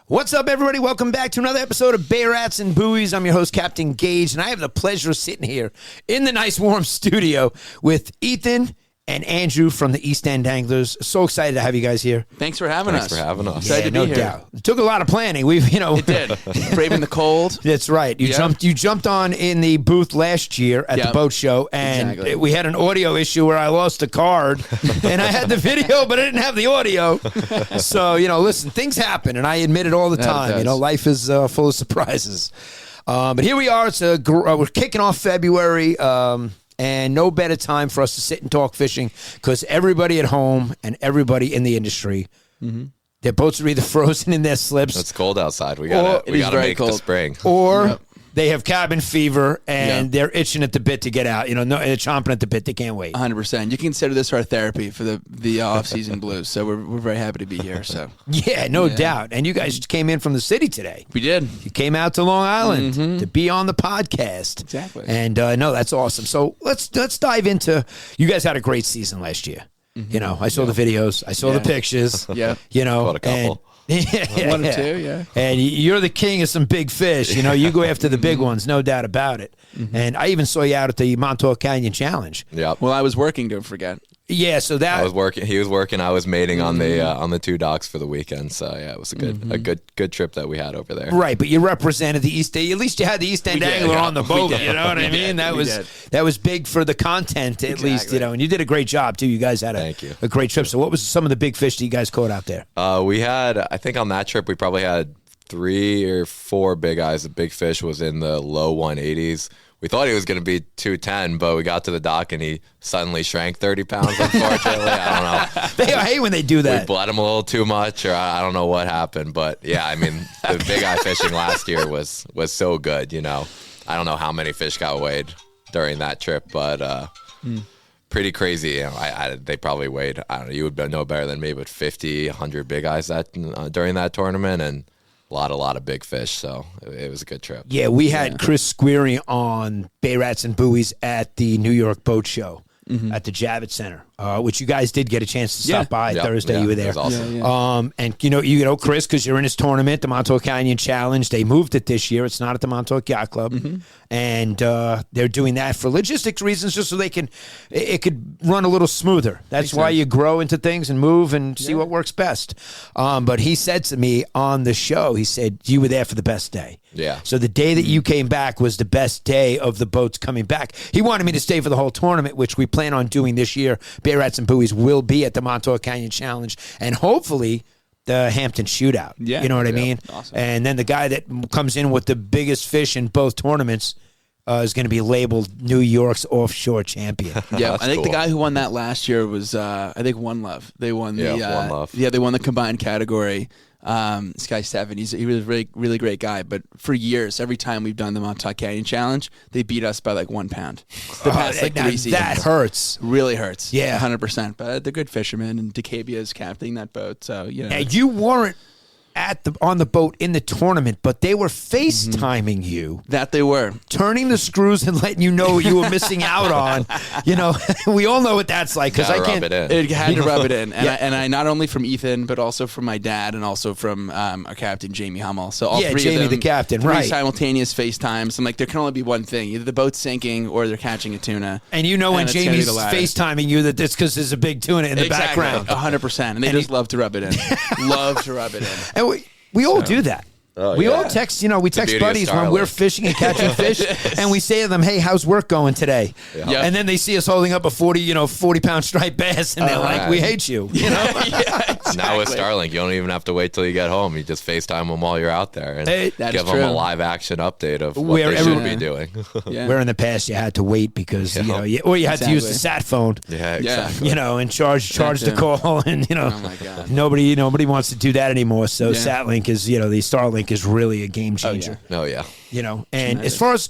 What's up, everybody? Welcome back to another episode of Bay Rats and Buoys. I'm your host, Captain Gaige, and I have the pleasure of sitting here in the nice, warm studio with Ethan and Andrew from the East End Anglers. So excited to have you guys here. Thanks for having us. Excited to be here. Doubt. It took a lot of planning. It did. Braving the cold. That's right. You jumped on in the booth last year at the boat show, and we had an audio issue where I lost a card, and I had the video, but I didn't have the audio. So, listen, things happen, and I admit it all the time. Life is full of surprises. But here we are. We're kicking off February. And no better time for us to sit and talk fishing because everybody at home and everybody in the industry, their boats are either frozen in their slips. It's cold outside. We gotta make the spring. Or they have cabin fever and they're itching at the bit to get out. They're chomping at the bit. They can't wait. 100%. You consider this our therapy for the off-season blues. So we're very happy to be here. So yeah, no doubt. And you guys came in from the city today. We did. You came out to Long Island to be on the podcast. Exactly. And no, that's awesome. So let's dive into. You guys had a great season last year. I saw the videos. I saw the pictures. Caught a couple. One or two, And you're the king of some big fish. You go after the big ones, no doubt about it. And I even saw you out at the Montauk Canyon Challenge. Yep. Well, I was working, don't forget. Yeah, so that I was working. He was working. I was mating on the two docks for the weekend. So yeah, it was a good trip that we had over there. Right, but you represented the East End. At least you had the East End Angler on the boat. You know what I mean? That was big for the content, at least. And you did a great job too. You guys had a great trip. So what was some of the big fish that you guys caught out there? We had, I think on that trip we probably had 3 or 4 big eyes. The big fish was in the low 180s. We thought he was going to be 210, but we got to the dock and he suddenly shrank 30 pounds, unfortunately. I don't know. They hate when they do that. We bled him a little too much, or I don't know what happened. But, yeah, I mean, the big eye fishing last year was so good, I don't know how many fish got weighed during that trip, but pretty crazy. They probably weighed, I don't know, you would know better than me, but 50, 100 big eyes during that tournament, and a lot of big fish, so it was a good trip. Yeah, we had Chris Squeary on Bay Rats and Buoys at the New York Boat Show at the Javits Center, which you guys did get a chance to stop by Thursday. You were there. It was awesome. And Chris, because you're in his tournament, the Montauk Canyon Challenge, they moved it this year. It's not at the Montauk Yacht Club. And they're doing that for logistics reasons, just so it could run a little smoother. That's why you grow into things and move and see what works best. But he said to me on the show, he said, you were there for the best day. Yeah. So the day that you came back was the best day of the boats coming back. He wanted me to stay for the whole tournament, which we plan on doing this year. Bay Rats and Buoys will be at the Montauk Canyon Challenge, and hopefully the Hampton Shootout. Yeah. You know what I mean? Awesome. And then the guy that comes in with the biggest fish in both tournaments is going to be labeled New York's offshore champion. Yeah, I think the guy who won that last year was, One Love. They won One Love. Yeah, they won the combined category. This guy's 7. He was a really, really great guy. But for years, every time we've done the Montauk Canyon Challenge, they beat us by like 1 pound. The past 3 seasons. That hurts. Really hurts. Yeah. 100%. But they're good fishermen, and DeCabia is captaining that boat. So, And you weren't on the boat in the tournament, but they were FaceTiming you. That they were. Turning the screws and letting you know what you were missing out on. We all know what that's like. Because I can't. It had to rub it in. And I not only from Ethan, but also from my dad and also from our captain, Jamie Hummel. So all 3 Jamie, of them, the captain, 3 right. simultaneous FaceTimes. I'm like, there can only be one thing. Either the boat's sinking or they're catching a tuna. And when Jamie's FaceTiming you that it's because there's a big tuna in the background. 100%. And they just love to rub it in. Love to rub it in. And we all do that. We all text, we text buddies when we're fishing and catching fish, and we say to them, hey, how's work going today? Yeah. And then they see us holding up a 40-pound striped bass, and they're like, we hate you. Exactly. Now with Starlink, you don't even have to wait till you get home. You just FaceTime them while you're out there and give them a live action update of what they should be doing. Where in the past you had to wait because, or you had to use the sat phone. Yeah, exactly. And charge the call, and, oh my God. Nobody wants to do that anymore. So Satlink is, the Starlink is really a game changer. Oh, yeah. And as far as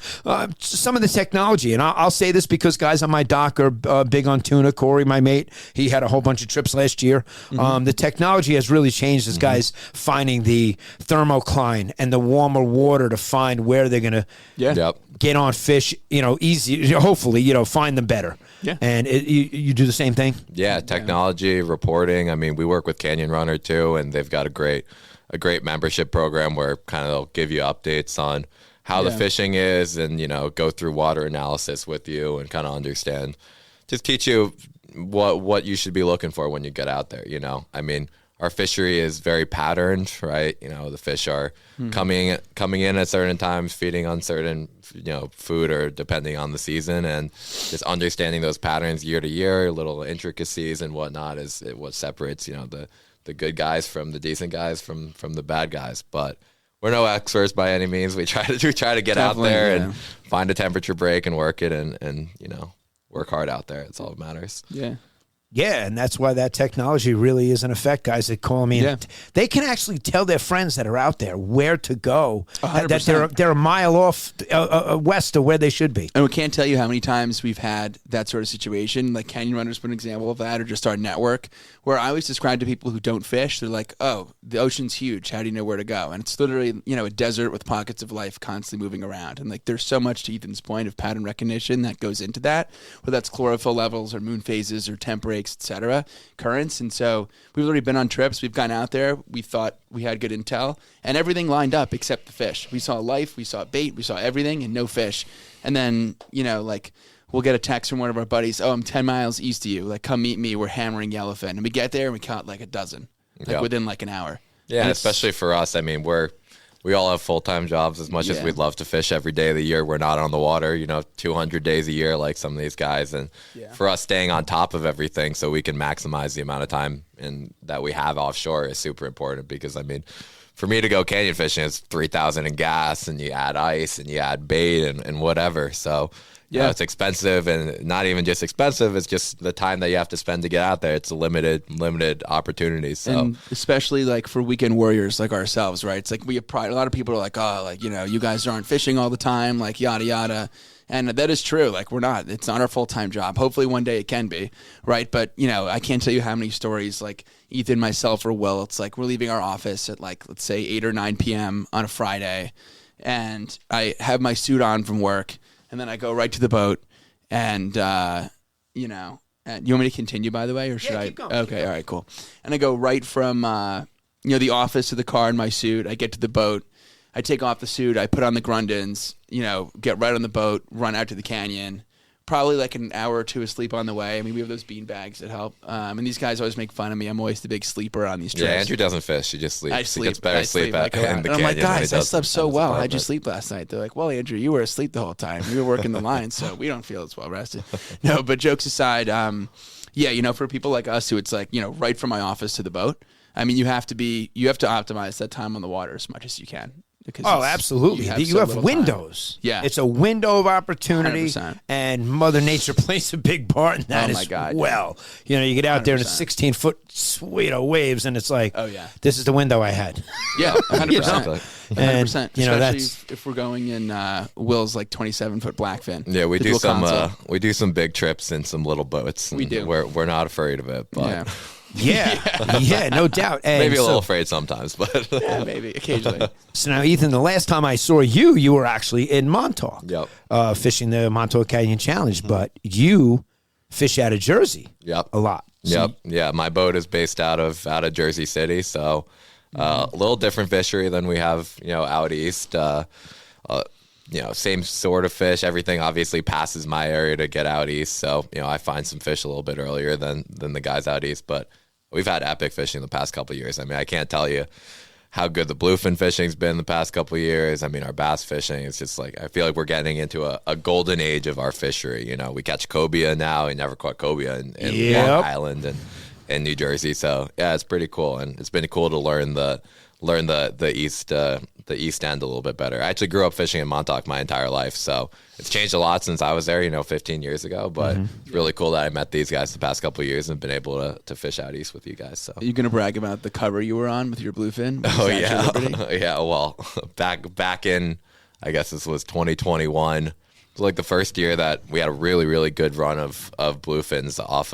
some of the technology, and I'll say this because guys on my dock are big on tuna. Corey, my mate, he had a whole bunch of trips last year. The technology has really changed as guys finding the thermocline and the warmer water to find where they're going to get on fish, easy, hopefully, find them better. Yeah. And you do the same thing? Yeah, technology, reporting. I mean, we work with Canyon Runner too, and they've got a great a great membership program where kind of they'll give you updates on how the fishing is, and go through water analysis with you and kind of understand, just teach you what you should be looking for when you get out there. I mean, our fishery is very patterned, right? The fish are coming in at certain times, feeding on certain food, or depending on the season, and just understanding those patterns year to year, little intricacies and whatnot is what separates the good guys from the decent guys from the bad guys. But we're no experts by any means. We try to get out there and find a temperature break and work it, and work hard out there. It's all that matters. Yeah. Yeah, and that's why that technology really is in effect. Guys that call me, they can actually tell their friends that are out there where to go, 100%. that they're a mile off west of where they should be. And we can't tell you how many times we've had that sort of situation. Like Canyon Runners put an example of that, or just our network, where I always describe to people who don't fish, they're like, oh, the ocean's huge. How do you know where to go? And it's literally, a desert with pockets of life constantly moving around. And like, there's so much, to Ethan's point, of pattern recognition that goes into that, whether that's chlorophyll levels or moon phases or temp breaks, etc., currents. And so we've already been on trips. We've gone out there. We thought we had good intel, and everything lined up except the fish. We saw life, we saw bait, we saw everything, and no fish. And then, we'll get a text from one of our buddies, oh, I'm 10 miles east of you. Like, come meet me. We're hammering yellowfin. And we get there and we caught like a dozen, within like an hour. Yeah, and especially for us. I mean, we all have full-time jobs. As much as we'd love to fish every day of the year, we're not on the water, 200 days a year like some of these guys. And for us, staying on top of everything so we can maximize the amount of time that we have offshore is super important, because, I mean, for me to go canyon fishing, it's $3,000 in gas, and you add ice and you add bait and whatever. So it's expensive, and not even just expensive. It's just the time that you have to spend to get out there. It's a limited opportunity. So, and especially like for weekend warriors like ourselves, right? It's like we have pride. A lot of people are like, oh, like, you guys aren't fishing all the time, like yada, yada. And that is true. Like, we're not. It's not our full-time job. Hopefully one day it can be, right? But, I can't tell you how many stories, like Ethan, myself, or Will, it's like we're leaving our office at like, let's say 8 or 9 p.m. on a Friday, and I have my suit on from work, and then I go right to the boat, and, you want me to continue, by the way, or should I? Keep going, okay, all right, cool. And I go right from, the office to the car in my suit. I get to the boat. I take off the suit, I put on the Grundens, get right on the boat, run out to the canyon, probably like an hour or two of sleep on the way. I mean, we have those bean bags that help. And these guys always make fun of me. I'm always the big sleeper on these trips. Yeah, Andrew doesn't fish. He just sleeps. I sleep. He gets better sleep in the and canyon. I'm like, guys, I slept so well. How'd How'd you sleep last night? They're like, well, Andrew, you were asleep the whole time. You were working the line, so we don't feel as well rested. No, but jokes aside, for people like us who it's like, right from my office to the boat, I mean, you have to optimize that time on the water as much as you can. Absolutely. You have windows. Yeah. It's a window of opportunity, 100%. and Mother Nature plays a big part in that well. You get out there in 16-foot waves, and it's like, this is the window I had. Yeah, 100%. 100%. Especially if we're going in Will's like 27-foot blackfin. Yeah, we do some big trips in some little boats. We do. We're not afraid of it, but Yeah, no doubt. And maybe a little afraid sometimes, but maybe occasionally. So now, Ethan, the last time I saw you were actually in Montauk, fishing the Montauk Canyon Challenge. But you fish out of Jersey, a lot. Yeah. My boat is based out of Jersey City, so a little different fishery than we have, out east. Same sort of fish. Everything obviously passes my area to get out east. So, I find some fish a little bit earlier than the guys out east. But we've had epic fishing the past couple of years. I mean, I can't tell you how good the bluefin fishing's been the past couple of years. I mean, our bass fishing, it's just like, I feel like we're getting into a golden age of our fishery. We catch cobia now. We never caught cobia in Long Island and in New Jersey. So, yeah, it's pretty cool. And it's been cool to learn the east end a little bit better. I actually grew up fishing in Montauk my entire life, so it's changed a lot since I was there, 15 years ago. But it's really cool that I met these guys the past couple of years and been able to fish out east with you guys. So, are you gonna brag about the cover you were on with your bluefin? Oh yeah, yeah. Well, back in, I guess this was 2021. It was like the first year that we had a really, really good run of bluefins off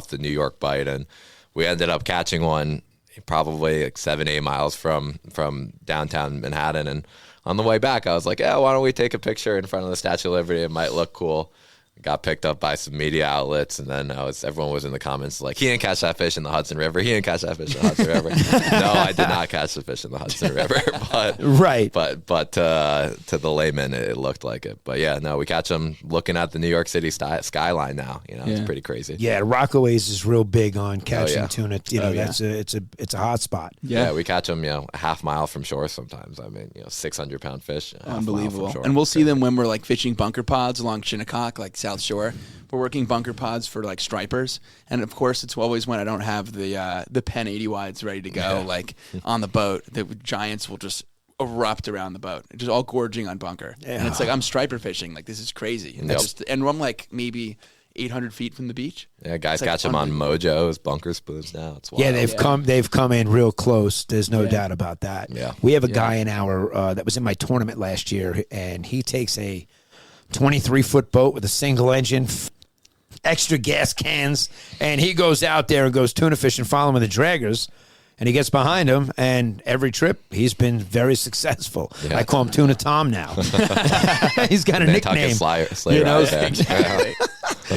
the New York bite, and we ended up catching one probably like 7-8 miles from downtown Manhattan. And on the way back, I was like, why don't we take a picture in front of the Statue of Liberty? It might look cool. got picked up by some media outlets, and then everyone was in the comments like, he didn't catch that fish in the Hudson River. He didn't catch that fish in the Hudson River. No, I did not catch the fish in the Hudson River. But right. But to the layman, it looked like it. But yeah, no, we catch them looking at the New York City skyline now. It's pretty crazy. Yeah, Rockaways is real big on catching tuna. It's a hot spot. Yeah, we catch them, a half mile from shore sometimes. I mean, 600-pound fish. Unbelievable. And we'll see them when we're like fishing bunker pods along Shinnecock, like South Shore. We're working bunker pods for like stripers, and of course, it's always when I don't have the Penn 80 wides ready to go, like on the boat. The giants will just erupt around the boat, just all gorging on bunker, and it's like I'm striper fishing. Like this is crazy, and I'm like maybe 800 feet from the beach. Yeah, guys catch them on Mojo's bunker spoons now. It's wild. Yeah, they've come in real close. There's no doubt about that. Yeah, we have a guy in our that was in my tournament last year, and he takes a 23-foot boat with a single engine, extra gas cans, and he goes out there and goes tuna fishing, following the draggers. And he gets behind him, and every trip he's been very successful. Yeah. I call him Tuna Tom now. He's got a nickname. Slayer Exactly.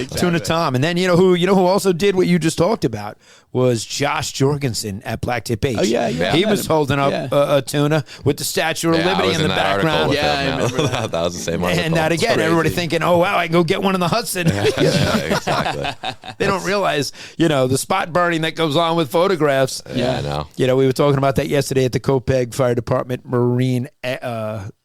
Tuna Tom. And then you know who also did what you just talked about was Josh Jorgensen at Blacktip Beach. Oh yeah. He was holding up a tuna with the Statue of Liberty in the background. I remember that. That was the same article. And that again, everybody thinking, oh wow, I can go get one in the Hudson. Exactly. They don't realize, the spot burning that goes on with photographs. Yeah, I know. We were talking about that yesterday at the Copeg Fire Department Marine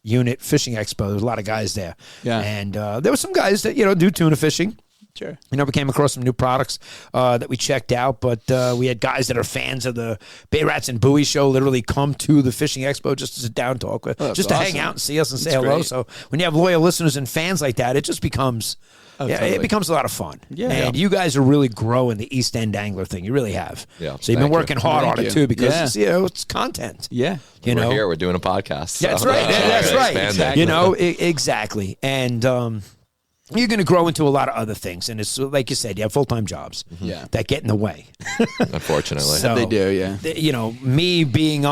Unit Fishing Expo. There was a lot of guys there. Yeah. And there were some guys that, do tuna fishing. Sure. We came across some new products that we checked out, but we had guys that are fans of the Bay Rats and Buoys show literally come to the fishing expo just to sit down and talk with, just to hang out and see us and say hello. Great. So when you have loyal listeners and fans like that, it just becomes it becomes a lot of fun. Yeah. And you guys are really growing the East End angler thing. You really have. Yeah. So you've been working hard on it too because it's content. Yeah. We're here. We're doing a podcast. So. That's right. That's right. Exactly. Exactly. And you're going to grow into a lot of other things, and it's like you said, you have full-time jobs that get in the way. Unfortunately, so, they do. Yeah, me being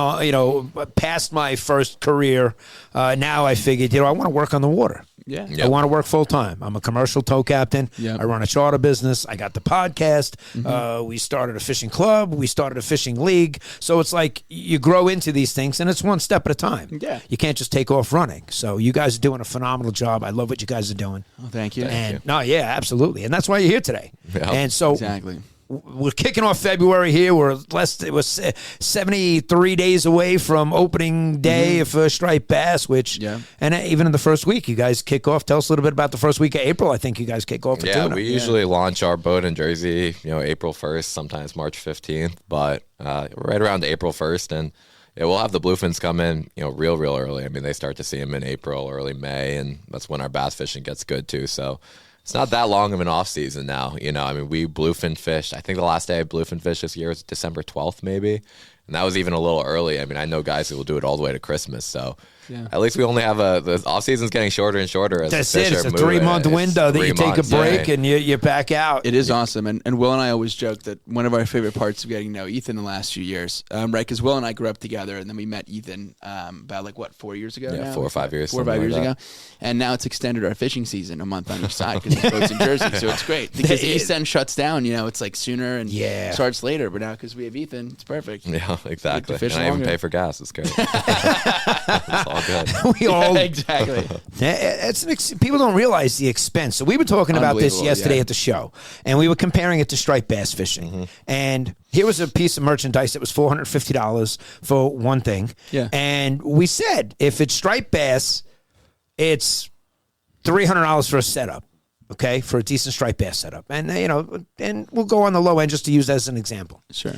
past my first career, now I figured, I want to work on the water. Yeah. I want to work full-time. I'm a commercial tow captain. I run a charter business. I got the podcast. We started a fishing club. We started a fishing league. So it's like you grow into these things, and it's one step at a time. Yeah. You can't just take off running. So you guys are doing a phenomenal job. I love what you guys are doing. Oh, thank you. Absolutely. And that's why you're here today. Yeah. And so we're kicking off February here. It was 73 days away from opening day for striped bass, and even in the first week, you guys kick off. Tell us a little bit about the first week of April. I think you guys kick off for tuna. We usually launch our boat in Jersey, April 1st, sometimes March 15th, but right around April 1st. And we'll have the bluefins come in, real early. I mean, they start to see them in April, early May, and that's when our bass fishing gets good too. So it's not that long of an off season now. I mean, we bluefin fished. I think the last day I bluefin fished this year was December 12th, maybe. And that was even a little early. I mean, I know guys who will do it all the way to Christmas. So at least we only have the off season's getting shorter and shorter. As That's the fish it. It's are a 3-month window that you take a break yeah. and you back out. It is awesome. And Will and I always joke that one of our favorite parts of getting to know Ethan in the last few years, right? Because Will and I grew up together, and then we met Ethan about 4 years ago. Yeah, now? 4 or 5 years. 4 or 5 years ago. And now it's extended our fishing season a month on each side because the boat's in Jersey, so it's great. Because the East End shuts down, it's like sooner and starts later. But now because we have Ethan, it's perfect. Yeah, exactly. And I even pay for gas. It's great. It's all good. We all exactly. People don't realize the expense. So we were talking about this yesterday at the show, and we were comparing it to striped bass fishing. And here was a piece of merchandise that was $450 for one thing. Yeah. And we said if it's striped bass, it's $300 for a setup. Okay, for a decent striped bass setup, and and we'll go on the low end just to use that as an example. Sure.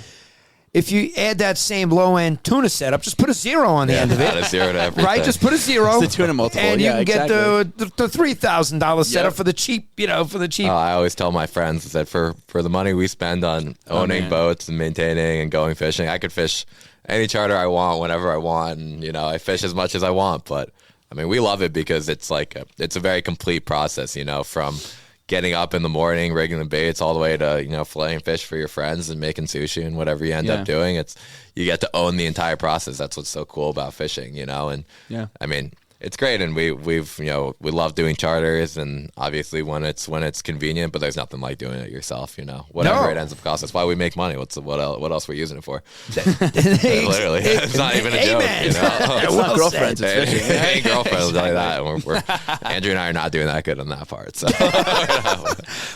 If you add that same low-end tuna setup, just put a 0 on the end of it. Add a 0 to everything. Right? Just put a 0. It's the tuna multiple. And you can get the $3,000 setup for the cheap, for the cheap. I always tell my friends that for the money we spend on owning boats and maintaining and going fishing, I could fish any charter I want, whenever I want, and, I fish as much as I want. But, I mean, we love it because it's it's a very complete process, from getting up in the morning, rigging the baits, all the way to, filleting fish for your friends and making sushi and whatever you end up doing. You get to own the entire process. That's what's so cool about fishing, and I mean, it's great, and we love doing charters, and obviously when it's convenient, but there's nothing like doing it yourself. Whatever it ends up costing. That's why we make money. What else we're using it for? Literally, it's not even a joke. It's not girlfriends. Hey, girlfriends like that. Andrew and I are not doing that good on that part. So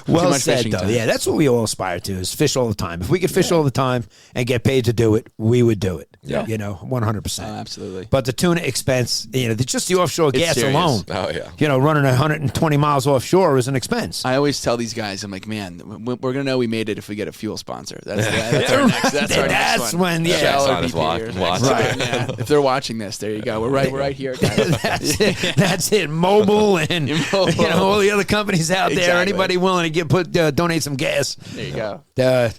well said, though. Time. Yeah, that's what we all aspire to: is fish all the time. If we could fish all the time and get paid to do it, we would do it. Yeah. 100%. Absolutely. But the tuna expense, just the offshore gas serious. alone. Oh yeah. Running 120 miles offshore is an expense. I always tell these guys, I'm like, man, we're gonna know we made it if we get a fuel sponsor. That's our next. That's our next one. Shell or BP right. Yeah. If they're watching this, there you go. We're right here, guys. That's it. Mobile and all the other companies out there. Exactly. Anybody willing to donate some gas? There you go. The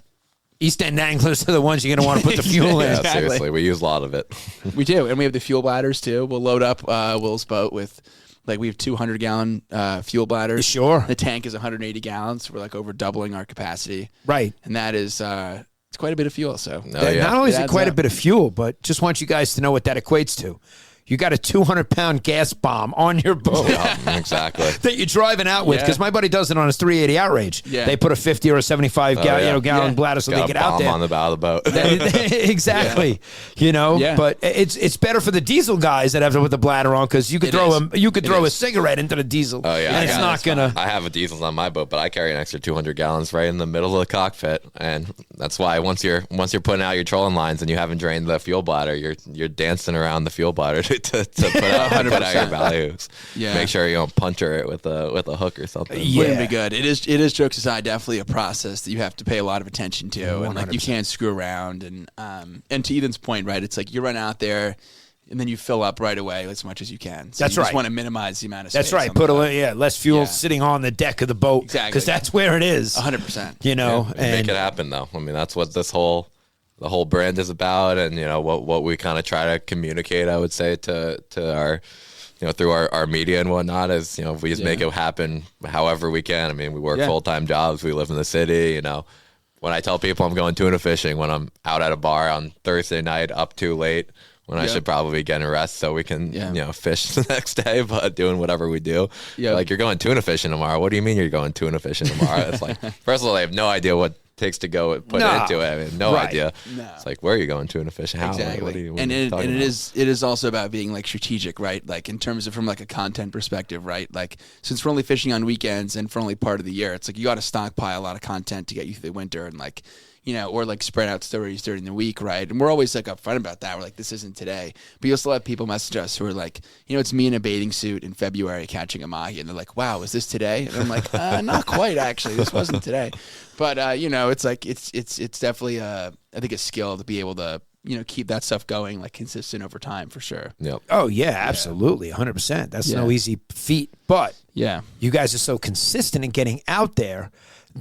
East End anglers are the ones you're going to want to put the fuel in. Yeah, Exactly. seriously, we use a lot of it. We do, and we have the fuel bladders too. We'll load up Will's boat with, we have 200-gallon fuel bladders. Sure. The tank is 180 gallons. So we're over doubling our capacity. Right. And that is it's quite a bit of fuel. So Oh, yeah. Not only is It it adds quite a up. bit of fuel, but just want you guys to know what that equates to. You got a 200-pound gas bomb on your boat. Yeah, exactly. That you're driving out with, Yeah. because my buddy does it on his 380 outrage. Yeah. They put a 50 or a 75 gallon Yeah. bladder so Got they a get out bomb there. on the bow of the boat. Exactly. Yeah. But it's better for the diesel guys that have to put the bladder on, because you could throw a cigarette into the diesel. Oh, yeah. And it's Yeah, not gonna. I have a diesel on my boat, but I carry an extra 200 gallons right in the middle of the cockpit, and that's why once you're putting out your trolling lines and you haven't drained the fuel bladder, you're dancing around the fuel bladder to put out your belly hooks. Yeah. Make sure you don't puncture it with a hook or something. Yeah. Wouldn't be good. It is jokes aside, definitely a process that you have to pay a lot of attention to, and you can't screw around. And to Ethan's point, right? It's you run out there, and then you fill up right away as much as you can. So That's you right. just want to minimize the amount of space. That's right. on the Put boat. less fuel Yeah. sitting on the deck of the boat. Exactly. Because that's where it is. 100%. Yeah, and make it happen though. I mean, that's what the whole brand is about, and what we kind of try to communicate, I would say, to our through our media and whatnot, is if we just make it happen however we can. I mean, we work full-time jobs, we live in the city. When I tell people I'm going tuna fishing, when I'm out at a bar on Thursday night up too late, when I should probably be getting a rest so we can fish the next day, but doing whatever we do. You're going tuna fishing tomorrow. What do you mean you're going tuna fishing tomorrow? It's first of all, they have no idea what takes to go put into it. I mean, no idea. No. It's where are you going tuna fishing? How? Exactly. What are you talking about? It is also about being strategic, right? In terms of from a content perspective, right? Since we're only fishing on weekends and for only part of the year, it's you got to stockpile a lot of content to get you through the winter, and or spread out stories during the week, right? And we're always upfront about that. We're this isn't today. But you'll still have people message us who are it's me in a bathing suit in February catching a mahi, and they're wow, is this today? And I'm not quite actually. This wasn't today. But it's definitely I think a skill to be able to keep that stuff going consistent over time, for sure. Yep. Oh yeah, absolutely, 100%. That's no easy feat, but you guys are so consistent in getting out there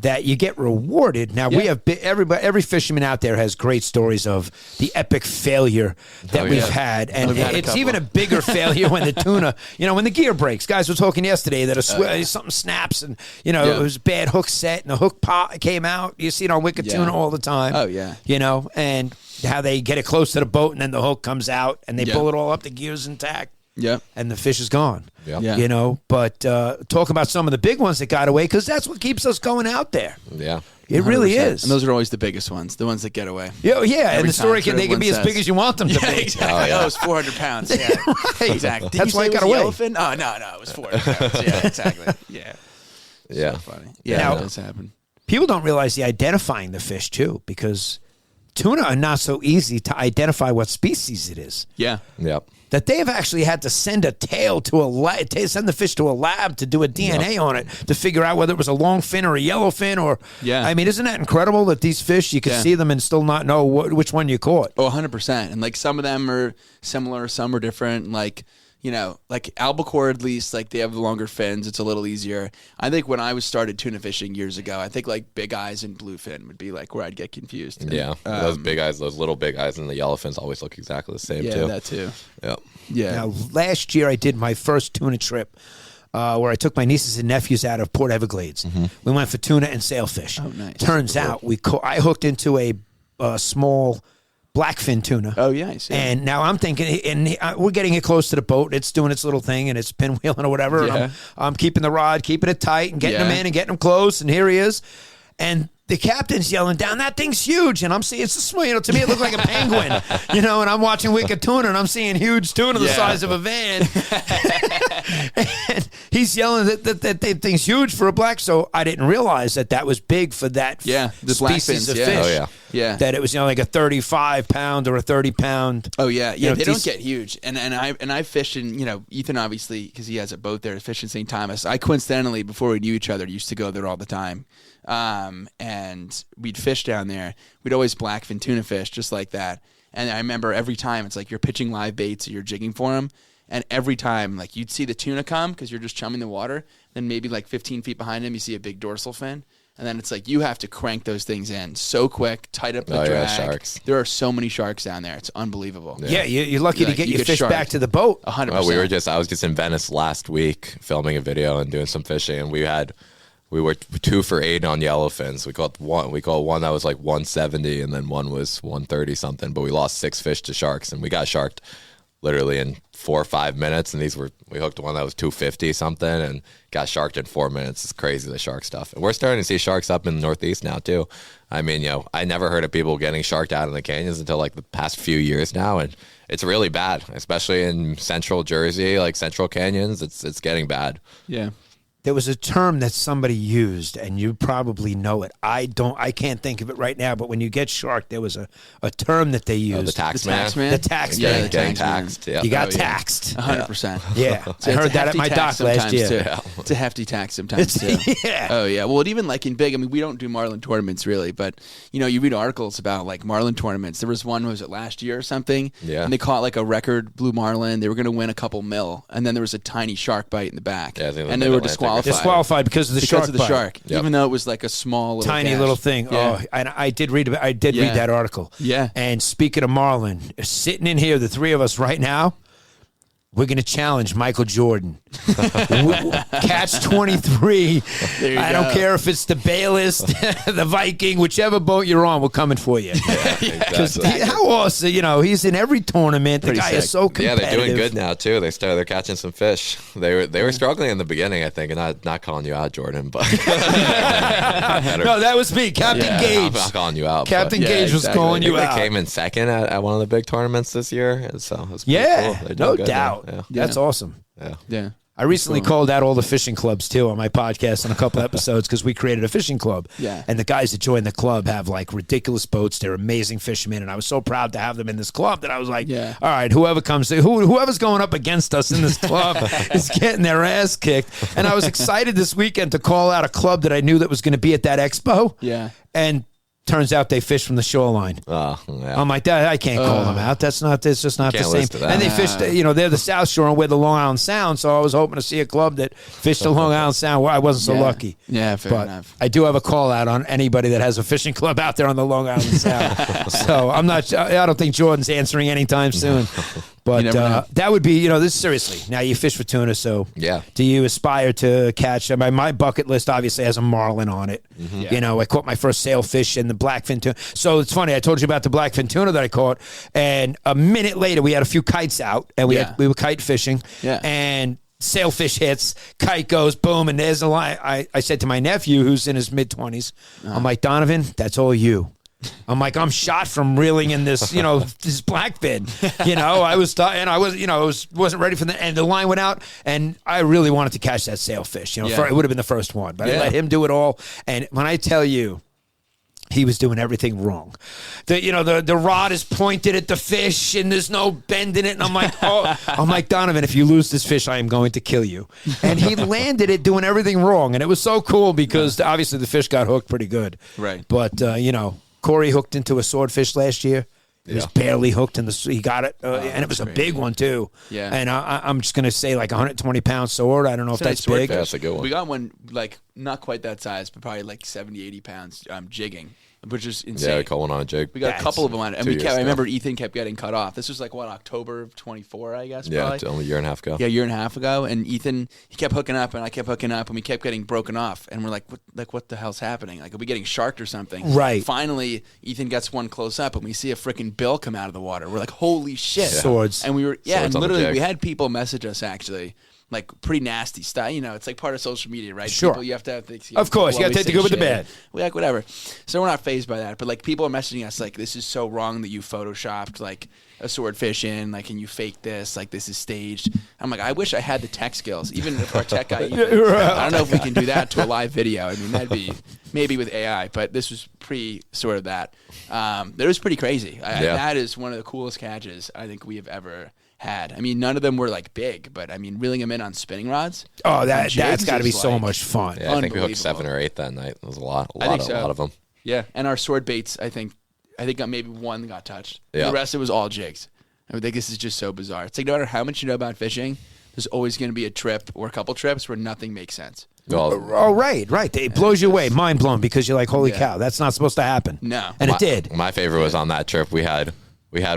that you get rewarded. Now we have every fisherman out there has great stories of the epic failure that we've had, and it's even a bigger failure when the tuna, when the gear breaks. Guys were talking yesterday that something snaps, and it was a bad hook set, and the hook came out. You see it on Wicked Tuna all the time. Oh yeah, and how they get it close to the boat, and then the hook comes out, and they pull it all up, the gear's intact. Yeah, and the fish is gone. Yeah. But talk about some of the big ones that got away, because that's what keeps us going out there. Yeah. It really is. And those are always the biggest ones, the ones that get away. Yeah, and the story time, they can be as big as you want them to be. Exactly. Oh, yeah. It was 400 pounds. Yeah, Right. exactly. Did That's you why say it got was away. Yellowfin? Oh no, it was 400 pounds. Yeah, exactly. Yeah, Yeah. so funny. Yeah, Now- that does happen. People don't realize the identifying the fish too, because tuna are not so easy to identify what species it is. Yeah, Yep. That they have actually had to send a tail to send the fish to a lab to do a DNA on it to figure out whether it was a long fin or a yellow fin, or I mean, isn't that incredible that these fish you can see them and still not know which one you caught? Oh, 100%. And some of them are similar, some are different. Albacore, at least, they have the longer fins. It's a little easier. I think when I started tuna fishing years ago, I think big eyes and bluefin would be where I'd get confused. And, Yeah. Those big eyes, those little big eyes, and the yellowfins always look exactly the same too. Yeah, that too. Yep. Yeah. Now, last year I did my first tuna trip where I took my nieces and nephews out of Port Everglades. We went for tuna and sailfish. Oh, nice. Turns out I hooked into a small blackfin tuna. Oh, yeah, I see. And now I'm thinking, and we're getting it close to the boat. It's doing its little thing, and it's pinwheeling or whatever. Yeah. And I'm keeping the rod, keeping it tight, and getting him in and getting him close. And here he is. And the captain's yelling down, that thing's huge. And I'm seeing, it's a small, to me, it looked like a penguin, and I'm watching Wicked Tuna, and I'm seeing huge tuna the size of a van. And he's yelling that thing's huge for a black. So I didn't realize that was big for that the species of fish. Oh, yeah. That it was, like a 35-pound or a 30-pound. Oh, yeah. Yeah, they don't get huge. And I fished in, Ethan, obviously, because he has a boat there, fished in St. Thomas. I coincidentally, before we knew each other, used to go there all the time. And we'd fish down there. We'd always blackfin tuna fish just like that. And I remember every time it's like you're pitching live baits or you're jigging for them. And every time, like, you'd see the tuna come because you're just chumming the water. Then maybe like 15 feet behind him, you see a big dorsal fin. And then it's like you have to crank those things in so quick, tight up the drag. Yeah, sharks. There are so many sharks down there. It's unbelievable. Yeah, you're lucky to get your fish back to the boat. 100%. Well, I was just in Venice last week filming a video and doing some fishing, and we were 2 for 8 on yellowfins. We caught one that was like 170, and then one was 130 something. But we lost 6 fish to sharks, and we got sharked literally in 4 or 5 minutes. And we hooked one that was 250 something, and got sharked in 4 minutes. It's crazy, the shark stuff. And we're starting to see sharks up in the Northeast now too. I mean, I never heard of people getting sharked out in the canyons until like the past few years now, and it's really bad, especially in central Jersey, like central canyons. It's getting bad. Yeah. There was a term that somebody used, and you probably know it. I can't think of it right now, but when you get sharked, there was a term that they used. The tax The man. tax man? The tax Yeah, man. the Getting tax taxed. Yeah. You got taxed. 100%. Yeah. So I heard that at my dock last year. It's a hefty tax sometimes, too. Yeah. Oh, yeah. Well, even like in big, I mean, we don't do marlin tournaments really, but, you read articles about like marlin tournaments. There was one, was it last year or something? Yeah. And they caught like a record blue marlin. They were going to win a couple mil, and then there was a tiny shark bite in the back. Yeah, I think and they were disqualified Because of the shark bite. Yep. Even though it was like a small little Tiny gash. little thing. Yeah. Oh, and I did read that article. Yeah. And speaking of marlin, sitting in here, the three of us right now, we're going to challenge Michael Jordan. Catch 23. I don't care if it's the Bayless, the Viking, whichever boat you're on, we're coming for you. Because how awesome, he's in every tournament. The guy is so competitive. Yeah, they're doing good now too. They're catching some fish. They were struggling in the beginning, I think, and not calling you out, Jordan, but no, that was me, Captain Gaige. I'm not calling you out. Captain Gaige was calling you out. They came in second at one of the big tournaments this year, so it was cool. No doubt. Yeah. That's awesome. Yeah. I recently called out all the fishing clubs too on my podcast on a couple episodes because we created a fishing club. Yeah. And the guys that join the club have like ridiculous boats. They're amazing fishermen, and I was so proud to have them in this club that I was like, all right, whoever's going up against us in this club is getting their ass kicked. And I was excited this weekend to call out a club that I knew that was going to be at that expo. Yeah. And turns out they fish from the shoreline. Oh, yeah. I'm like, that I can't call them out. It's just not the same. And they fished, they're the South Shore and we're the Long Island Sound, so I was hoping to see a club that fished the Long Island Sound where I wasn't so lucky. Yeah, fair enough. I do have a call out on anybody that has a fishing club out there on the Long Island Sound. So I don't think Jordan's answering anytime soon. But that would be, this seriously. Now you fish for tuna, so do you aspire to catch? My bucket list obviously has a marlin on it. Mm-hmm. I caught my first sailfish in the blackfin tuna. So it's funny, I told you about the blackfin tuna that I caught, and a minute later we had a few kites out, and we were kite fishing, and sailfish hits, kite goes, boom, and there's a line. I said to my nephew, who's in his mid-20s, I'm like, Donovan, that's all you. I'm like, I'm shot from reeling in this, this blackfin. Wasn't ready for that, and the line went out, and I really wanted to catch that sailfish. It would have been the first one, but I let him do it all. And when I tell you, he was doing everything wrong. The rod is pointed at the fish, and there's no bend in it. And I'm like, Donovan, if you lose this fish, I am going to kill you. And he landed it doing everything wrong, and it was so cool because obviously the fish got hooked pretty good. Right. But Corey hooked into a swordfish last year. He was barely hooked he got it, and it was a big one too. Yeah. And I'm just gonna say like 120 pound sword. I don't know if that's big. That's a good one. We got one like not quite that size, but probably like 70, 80 pounds. Jigging. which is insane. Yeah, we caught one on a jig. We got a couple of them on it. And I remember Ethan kept getting cut off. This was like, what, October of 24, I guess, Yeah, probably? only a year and a half ago. Yeah, a year and a half ago. And Ethan, he kept hooking up, and I kept hooking up, and we kept getting broken off. And we're like, what the hell's happening? Like, are we getting sharked or something? Right. Finally, Ethan gets one close up, and we see a freaking bill come out of the water. We're like, holy shit. Swords. And we were, Swords and literally, on the we jig. had people message us, actually. Like, pretty nasty stuff. You know, it's like part of social media, right? Sure. People, you have to have things. Of course, you got to take the good with the bad. We're like, whatever. So we're not fazed by that. But, like, people are messaging us, like, this is so wrong that you photoshopped, like, a swordfish in, like, and you faked this, like, this is staged. I'm like, I wish I had the tech skills. Even if our tech guy, I don't know if we can do that to a live video. I mean, that'd be maybe with AI, but this was sort of that. That was pretty crazy. That is one of the coolest catches I think we have ever had. I mean, none of them were like big, but I mean, reeling them in on spinning rods. Oh, that's got to be so much fun. Yeah, I think we hooked 7 or 8 that night. It was a lot of them. Yeah, and our sword baits, I think maybe one got touched. Yeah. The rest, it was all jigs. I think this is just so bizarre. It's like no matter how much you know about fishing, there's always going to be a trip or a couple trips where nothing makes sense. Oh, right. It blows you away, mind blown, because you're like, holy cow, that's not supposed to happen. No, and it did. My favorite was on that trip. We had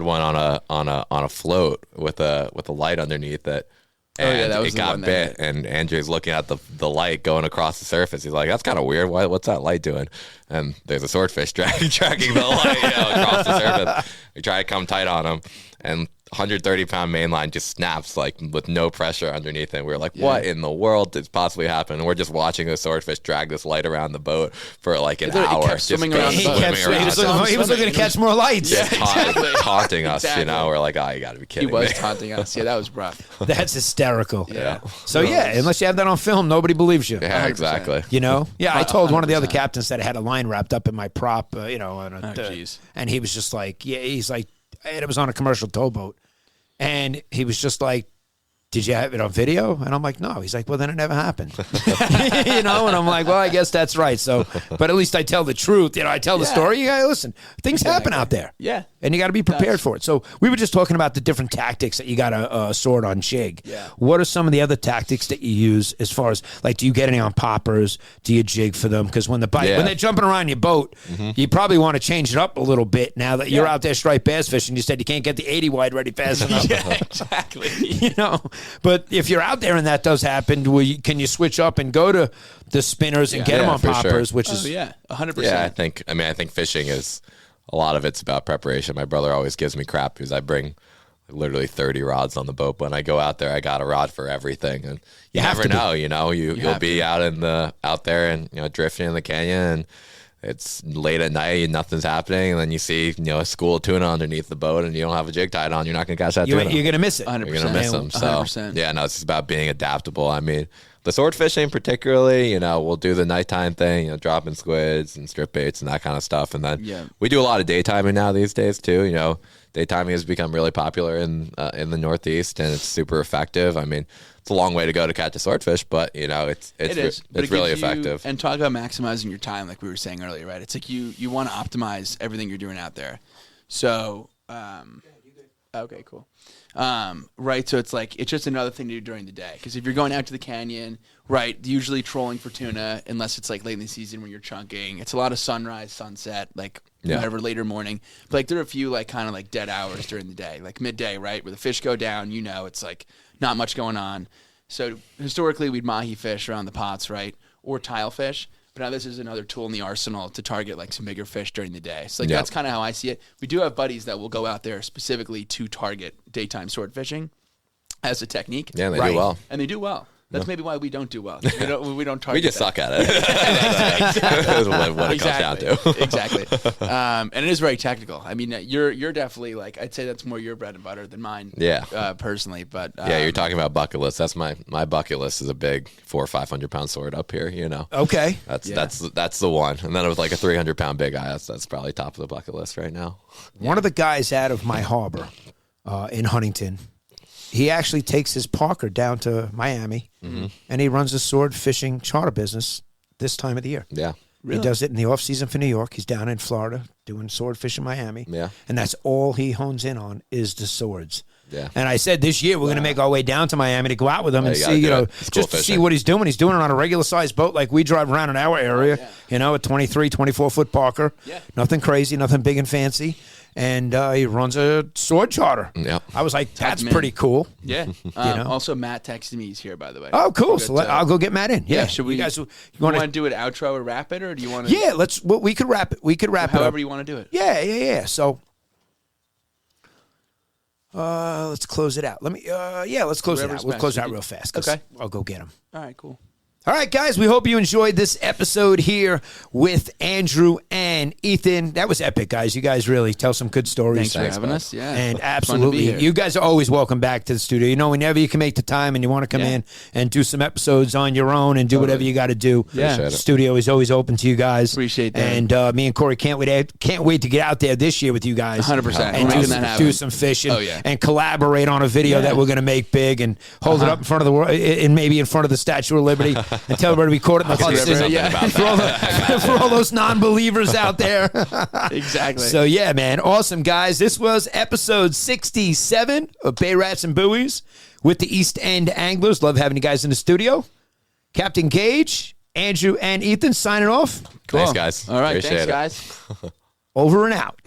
one on a float with a light underneath it. And that was it got bit, and Andrew's looking at the light going across the surface. He's like, "That's kind of weird. What's that light doing?" And there's a swordfish tracking the light across the surface. We try to come tight on him, and 130-pound mainline just snaps like with no pressure underneath it. We're like, what in the world is possibly happening? And we're just watching a swordfish drag this light around the boat for like an hour. Kept swimming around the boat. He was looking to catch more lights. Yeah, taunting us, you know. We're like, oh, you got to be kidding me. He was taunting us. Yeah, that was rough. That's hysterical. Yeah. So, unless you have that on film, nobody believes you. Yeah, exactly. You know? Yeah, I told one of the other captains that I had a line wrapped up in my prop, and he was just like, he's like, and it was on a commercial towboat. And he was just like, did you have it on video? And I'm like, no. He's like, well, then it never happened. And I'm like, well, I guess that's right. So, but at least I tell the truth. I tell the story. You got to listen. Things happen out there. Yeah. And you got to be prepared for it. So we were just talking about the different tactics that you got to sword on jig. Yeah. What are some of the other tactics that you use as far as, like, do you get any on poppers? Do you jig for them? Because when when they're jumping around your boat, you probably want to change it up a little bit now that you're out there striped bass fishing. You said you can't get the 80 wide ready fast enough. Yeah, exactly. But if you're out there and that does happen, can you switch up and go to the spinners and get them on poppers, sure. which is 100%. Yeah, I think fishing is a lot of it's about preparation. My brother always gives me crap because I bring literally 30 rods on the boat. When I go out there, I got a rod for everything, and you never know. You'll be out there and drifting in the canyon, and it's late at night and nothing's happening, and then you see a school of tuna underneath the boat, and you don't have a jig tied on. You're not gonna catch that tuna. You're gonna miss it. 100%. You're gonna miss them. So 100%. it's just about being adaptable. I mean, the sword fishing particularly, we'll do the nighttime thing, dropping squids and strip baits and that kind of stuff, and then we do a lot of daytiming now these days too. Daytiming has become really popular in the Northeast, and it's super effective. I mean, it's a long way to go to catch a swordfish, but it's really effective. And talk about maximizing your time, like we were saying earlier, right? It's like you want to optimize everything you're doing out there. So, okay, cool. Right, so it's like it's just another thing to do during the day. Because if you're going out to the canyon, right, usually trolling for tuna, unless it's like late in the season when you're chunking. It's a lot of sunrise, sunset, like whatever, later morning. But like there are a few like kind of like dead hours during the day, like midday, right, where the fish go down. It's like not much going on. So historically, we'd mahi fish around the pots, right, or tile fish. But now this is another tool in the arsenal to target like some bigger fish during the day. So that's kind of how I see it. We do have buddies that will go out there specifically to target daytime sword fishing as a technique. Yeah, they do well. And they do well. That's maybe why we don't do well. We don't target. We just suck at it. That's what it comes down to. Exactly. And it is very technical. I mean, you're definitely like, I'd say that's more your bread and butter than mine. Yeah. Personally, but you're talking about bucket list. That's my bucket list is a big 400 or 500 pound sword up here. Okay. That's the one. And then it was like a 300 pound big eye. That's probably top of the bucket list right now. One of the guys out of my harbor in Huntington. He actually takes his Parker down to Miami, and he runs a sword fishing charter business this time of the year. Yeah. Really? He does it in the off season for New York. He's down in Florida doing sword fish in Miami. Yeah. And that's all he hones in on is the swords. Yeah. And I said this year we're going to make our way down to Miami to go out with him and see, just to see what he's doing. He's doing it on a regular sized boat like we drive around in our area, a 23, 24 foot Parker. Yeah. Nothing crazy, nothing big and fancy. And he runs a sword charter. Yep. I was like, that's pretty cool. Yeah. Also, Matt texted me. He's here, by the way. Oh, cool. So I'll go get Matt in. Yeah. Should we? You guys, you want to do an outro or wrap it, or do you want to? Yeah. We could wrap it. We could wrap it. However you want to do it. Yeah. So. Let's close it out. Let's close it out. We'll close it out real fast. Okay. I'll go get him. All right, cool. All right, guys, we hope you enjoyed this episode here with Andrew and Ethan. That was epic, guys. You guys really tell some good stories. Thanks for having us. Yeah. And absolutely. You guys are always welcome back to the studio. Whenever you can make the time and you want to come in and do some episodes on your own and do whatever you got to do. Yeah. The studio is always open to you guys. Appreciate that. And me and Corey can't wait to get out there this year with you guys. 100%. And do some fishing and collaborate on a video that we're going to make big and hold it up in front of the world and maybe in front of the Statue of Liberty and tell everybody we caught it in the Hudson. For all those non-believers out there. Exactly. So, yeah, man. Awesome, guys. This was episode 67 of Bay Rats and Buoys with the East End Anglers. Love having you guys in the studio. Captain Gaige, Andrew, and Ethan signing off. Cool. Thanks, guys. All right. Appreciate Thanks, guys. Over and out.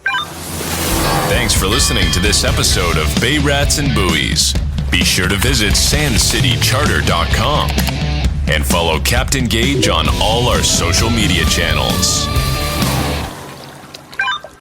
Thanks for listening to this episode of Bay Rats and Buoys. Be sure to visit sandcitycharter.com and follow Captain Gaige on all our social media channels.